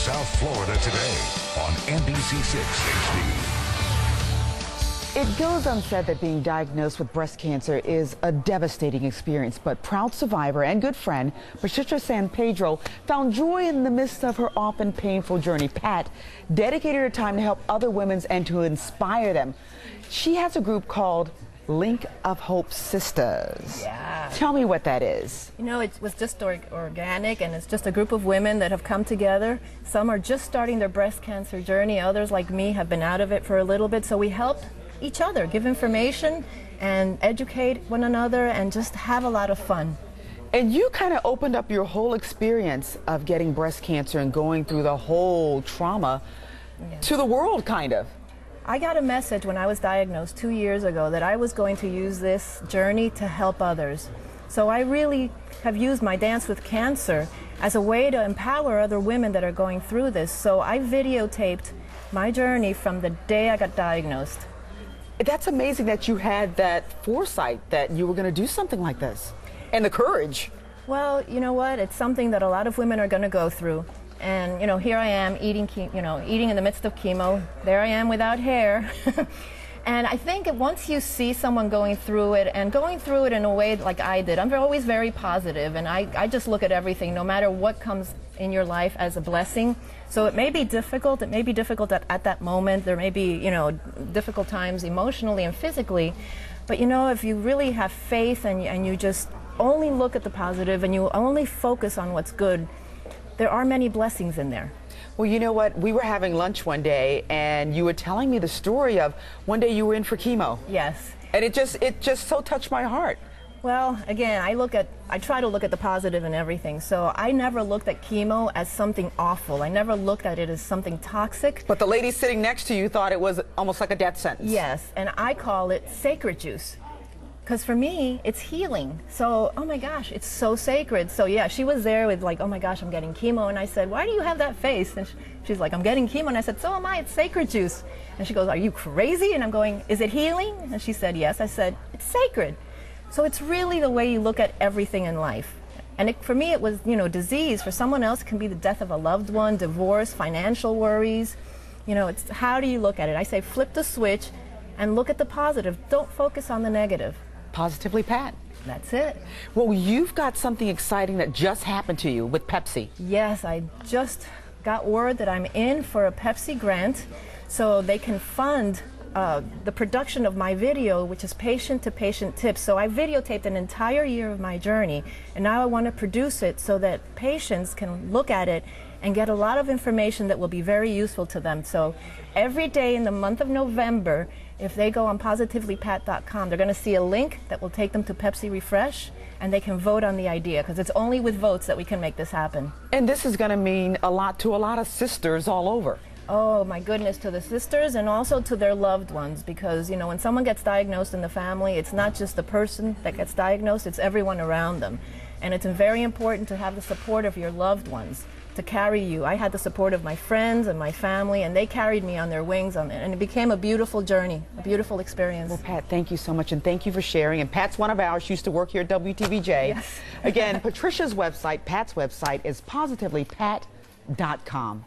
South Florida today on NBC6 HD. It goes unsaid that being diagnosed with breast cancer is a devastating experience, but proud survivor and good friend Patricia San Pedro found joy in the midst of her often painful journey. Pat dedicated her time to help other women and to inspire them. She has a group called Link of Hope Sisters. Yeah. Tell me what that is. You know, it was just organic, and it's just a group of women that have come together. Some are just starting their breast cancer journey. Others, like me, have been out of it for a little bit. So we help each other, give information and educate one another and just have a lot of fun. And you kind of opened up your whole experience of getting breast cancer and going through the whole trauma to the world, kind of. I got a message when I was diagnosed 2 years ago that I was going to use this journey to help others. So I really have used my Dance with Cancer as a way to empower other women that are going through this. So I videotaped my journey from the day I got diagnosed. That's amazing that you had that foresight that you were going to do something like this, and the courage. Well, you know what? It's something that a lot of women are going to go through. And, you know, here I am eating in the midst of chemo. There I am without hair. And I think once you see someone going through it, and going through it in a way like I did, I'm always very positive, and I just look at everything, no matter what comes in your life, as a blessing. So it may be difficult. It may be difficult at that moment. There may be, you know, difficult times emotionally and physically. But, you know, if you really have faith and you just only look at the positive and you only focus on what's good, there are many blessings in there. Well, you know what? We were having lunch one day, and you were telling me the story of one day you were in for chemo. Yes. And it just so touched my heart. Well, again, I try to look at the positive in everything. So I never looked at chemo as something awful. I never looked at it as something toxic. But the lady sitting next to you thought it was almost like a death sentence. Yes, and I call it sacred juice. Because for me, it's healing. So, oh my gosh, it's so sacred. So yeah, she was there with like, oh my gosh, I'm getting chemo. And I said, why do you have that face? And she's like, I'm getting chemo. And I said, so am I, it's sacred juice. And she goes, are you crazy? And I'm going, is it healing? And she said, yes. I said, it's sacred. So it's really the way you look at everything in life. And for me, it was, you know, disease. For someone else, it can be the death of a loved one, divorce, financial worries. You know, it's how do you look at it? I say, flip the switch and look at the positive. Don't focus on the negative. Positively Pat. That's it. Well, you've got something exciting that just happened to you with Pepsi. Yes, I just got word that I'm in for a Pepsi grant, so they can fund the production of my video, which is patient-to-patient tips. So I videotaped an entire year of my journey, and now I want to produce it so that patients can look at it and get a lot of information that will be very useful to them. So every day in the month of November, if they go on positivelypat.com, they're going to see a link that will take them to Pepsi Refresh, and they can vote on the idea, because it's only with votes that we can make this happen. And this is going to mean a lot to a lot of sisters all over. Oh my goodness, to the sisters and also to their loved ones, because, you know, when someone gets diagnosed in the family, it's not just the person that gets diagnosed, it's everyone around them. And it's very important to have the support of your loved ones to carry you. I had the support of my friends and my family, and they carried me on their wings, and it became a beautiful journey, a beautiful experience. Well, Pat, thank you so much, and thank you for sharing. And Pat's one of ours. She used to work here at WTVJ. Yes. Again, Patricia's website, Pat's website, is positivelypat.com.